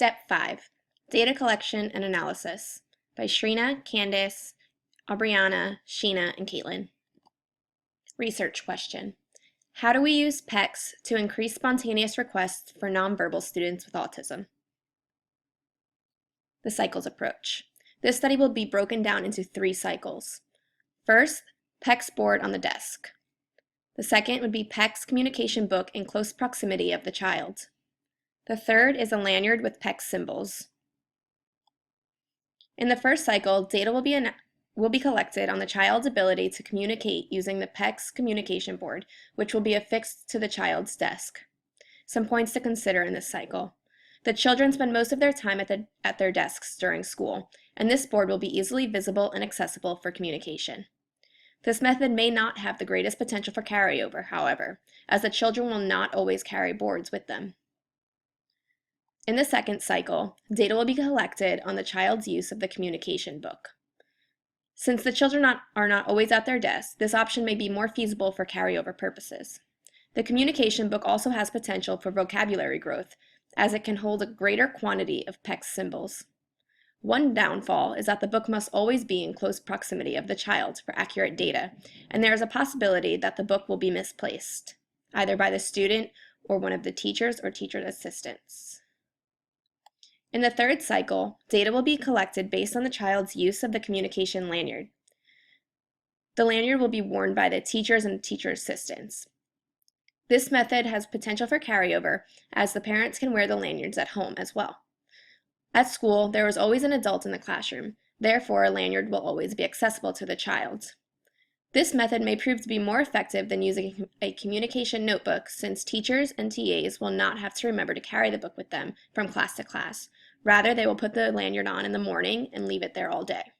Step 5, Data Collection and Analysis by Shrina, Candace, Aubriana, Sheena, and Caitlin. Research question. How do we use PECS to increase spontaneous requests for nonverbal students with autism? The cycles approach. This study will be broken down into 3 cycles. First, PECS board on the desk. The second would be PECS communication book in close proximity of the child. The third is a lanyard with PECS symbols. In the first cycle, data will be collected on the child's ability to communicate using the PECS communication board, which will be affixed to the child's desk. Some points to consider in this cycle. The children spend most of their time at their desks during school, and this board will be easily visible and accessible for communication. This method may not have the greatest potential for carryover, however, as the children will not always carry boards with them. In the second cycle, data will be collected on the child's use of the communication book. Since the children are not always at their desks, this option may be more feasible for carryover purposes. The communication book also has potential for vocabulary growth, as it can hold a greater quantity of PECS symbols. One downfall is that the book must always be in close proximity of the child for accurate data, and there is a possibility that the book will be misplaced, either by the student or one of the teachers or teacher assistants. In the third cycle, data will be collected based on the child's use of the communication lanyard. The lanyard will be worn by the teachers and teacher assistants. This method has potential for carryover, as the parents can wear the lanyards at home as well. At school, there is always an adult in the classroom, therefore a lanyard will always be accessible to the child. This method may prove to be more effective than using a communication notebook, since teachers and TAs will not have to remember to carry the book with them from class to class. Rather, they will put the lanyard on in the morning and leave it there all day.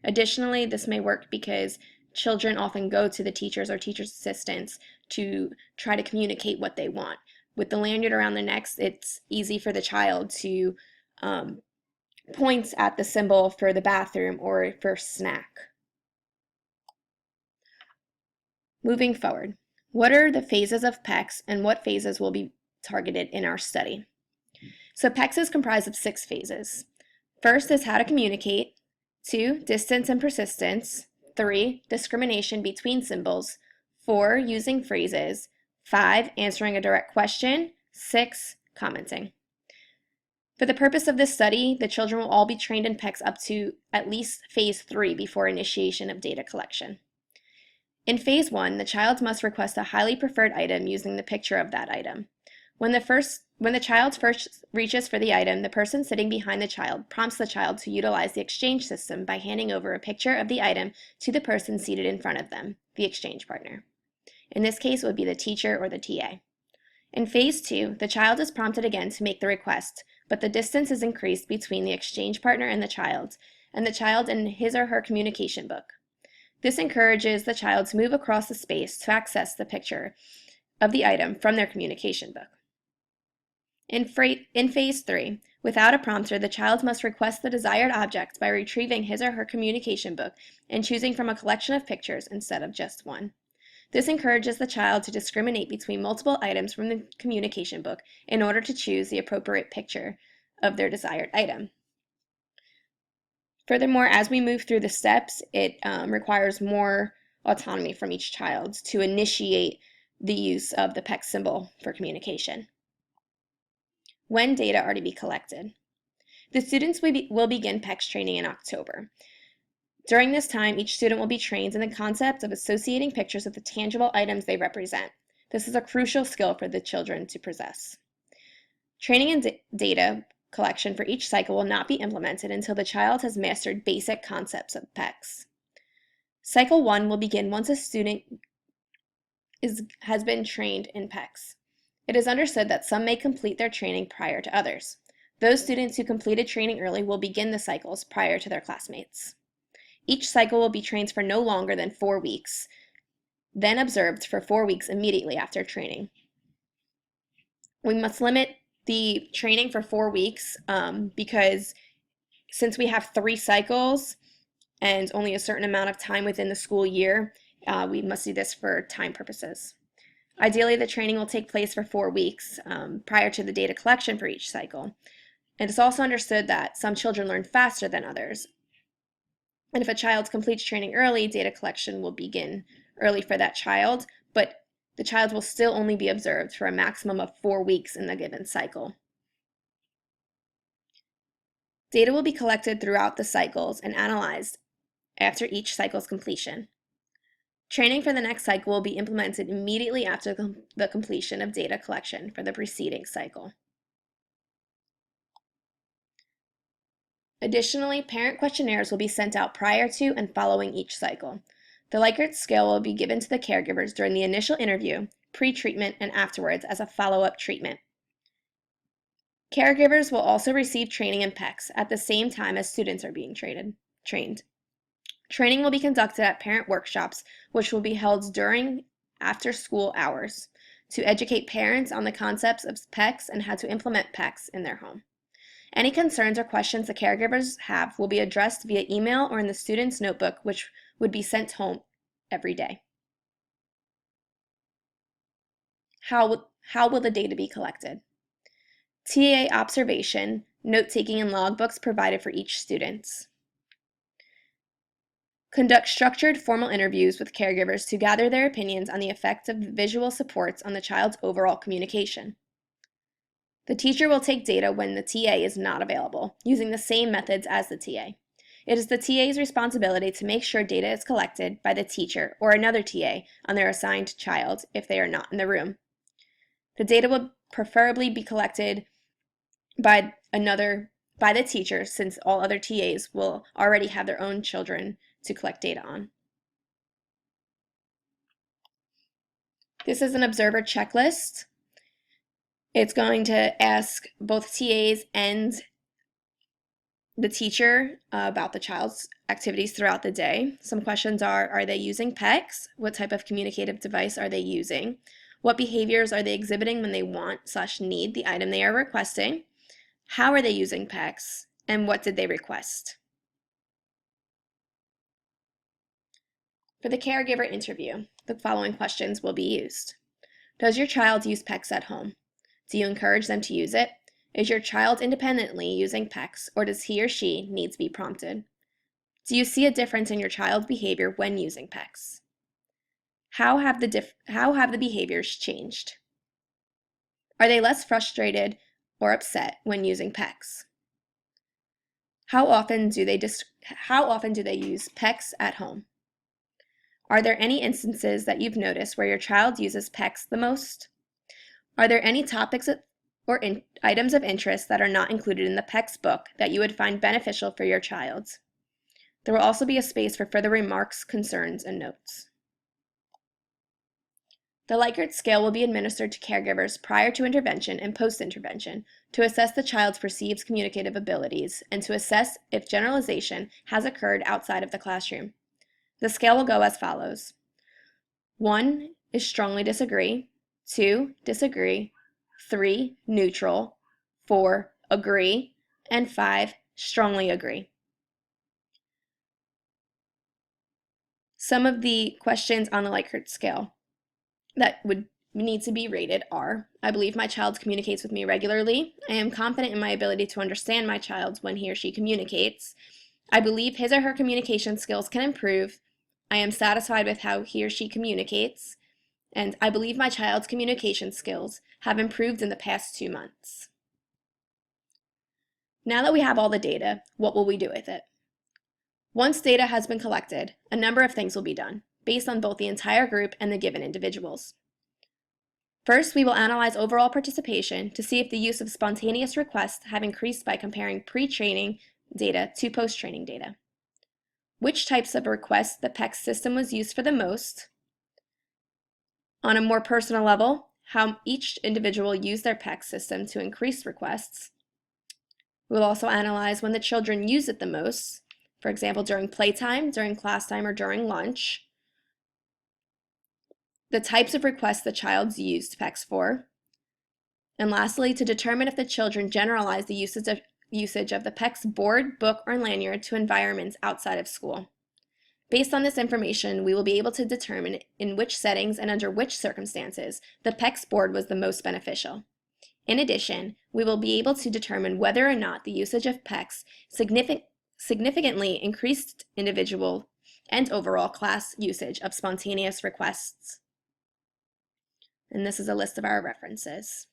Additionally, this may work because children often go to the teachers or teacher's assistants to try to communicate what they want. With the lanyard around their necks, it's easy for the child to point at the symbol for the bathroom or for snack. Moving forward, what are the phases of PECS and what phases will be targeted in our study? So PECS is comprised of 6 phases. First is how to communicate, 2, distance and persistence, 3, discrimination between symbols, 4, using phrases, 5, answering a direct question, 6, commenting. For the purpose of this study, the children will all be trained in PECS up to at least phase 3 before initiation of data collection. In phase 1, the child must request a highly preferred item using the picture of that item. When the child first reaches for the item, the person sitting behind the child prompts the child to utilize the exchange system by handing over a picture of the item to the person seated in front of them, the exchange partner. In this case, it would be the teacher or the TA. In phase 2, the child is prompted again to make the request, but the distance is increased between the exchange partner and the child in his or her communication book. This encourages the child to move across the space to access the picture of the item from their communication book. In phase 3, without a prompter, the child must request the desired object by retrieving his or her communication book and choosing from a collection of pictures instead of just one. This encourages the child to discriminate between multiple items from the communication book in order to choose the appropriate picture of their desired item. Furthermore, as we move through the steps, it requires more autonomy from each child to initiate the use of the PECS symbol for communication. When data are to be collected. The students will begin PECS training in October. During this time, each student will be trained in the concept of associating pictures with the tangible items they represent. This is a crucial skill for the children to possess. Training and data collection for each cycle will not be implemented until the child has mastered basic concepts of PECS. Cycle 1 will begin once a student has been trained in PECS. It is understood that some may complete their training prior to others. Those students who completed training early will begin the cycles prior to their classmates. Each cycle will be trained for no longer than 4 weeks, then observed for 4 weeks immediately after training. We must limit the training for 4 weeks because since we have 3 cycles and only a certain amount of time within the school year, we must do this for time purposes. Ideally, the training will take place for 4 weeks prior to the data collection for each cycle. And it's also understood that some children learn faster than others. And if a child completes training early, data collection will begin early for that child, but the child will still only be observed for a maximum of 4 weeks in the given cycle. Data will be collected throughout the cycles and analyzed after each cycle's completion. Training for the next cycle will be implemented immediately after the completion of data collection for the preceding cycle. Additionally, parent questionnaires will be sent out prior to and following each cycle. The Likert scale will be given to the caregivers during the initial interview, pre-treatment, and afterwards as a follow-up treatment. Caregivers will also receive training in PECS at the same time as students are being trained. Training will be conducted at parent workshops, which will be held during after-school hours to educate parents on the concepts of PECS and how to implement PECS in their home. Any concerns or questions the caregivers have will be addressed via email or in the student's notebook, which would be sent home every day. How will the data be collected? TA observation, note-taking, and logbooks provided for each student. Conduct structured formal interviews with caregivers to gather their opinions on the effects of visual supports on the child's overall communication. The teacher will take data when the TA is not available, using the same methods as the TA. It is the TA's responsibility to make sure data is collected by the teacher or another TA on their assigned child if they are not in the room. The data will preferably be collected by the teacher, since all other TAs will already have their own children to collect data on. This is an observer checklist. It's going to ask both TAs and the teacher about the child's activities throughout the day. Some questions are they using PECS? What type of communicative device are they using? What behaviors are they exhibiting when they want/need the item they are requesting? How are they using PECS? And what did they request? For the caregiver interview, the following questions will be used. Does your child use PECS at home? Do you encourage them to use it? Is your child independently using PECS, or does he or she need to be prompted? Do you see a difference in your child's behavior when using PECS? How have the behaviors changed? Are they less frustrated or upset when using PECS? How often do they use PECS at home? Are there any instances that you've noticed where your child uses PECS the most? Are there any topics or items of interest that are not included in the PECS book that you would find beneficial for your child? There will also be a space for further remarks, concerns, and notes. The Likert scale will be administered to caregivers prior to intervention and post-intervention to assess the child's perceived communicative abilities and to assess if generalization has occurred outside of the classroom. The scale will go as follows. 1 is strongly disagree, 2, disagree, 3, neutral, 4, agree, and 5, strongly agree. Some of the questions on the Likert scale that would need to be rated are: I believe my child communicates with me regularly. I am confident in my ability to understand my child when he or she communicates. I believe his or her communication skills can improve. I am satisfied with how he or she communicates. And I believe my child's communication skills have improved in the past 2 months. Now that we have all the data, what will we do with it? Once data has been collected, a number of things will be done, based on both the entire group and the given individuals. First, we will analyze overall participation to see if the use of spontaneous requests have increased by comparing pre-training data to post-training data. Which types of requests the PECS system was used for the most. On a more personal level, how each individual used their PECS system to increase requests. We'll also analyze when the children use it the most, for example, during playtime, during class time, or during lunch. The types of requests the child's used PECS for. And lastly, to determine if the children generalize the usage of the PECS board, book, or lanyard to environments outside of school. Based on this information, we will be able to determine in which settings and under which circumstances the PECS board was the most beneficial. In addition, we will be able to determine whether or not the usage of PECS significantly increased individual and overall class usage of spontaneous requests. And this is a list of our references.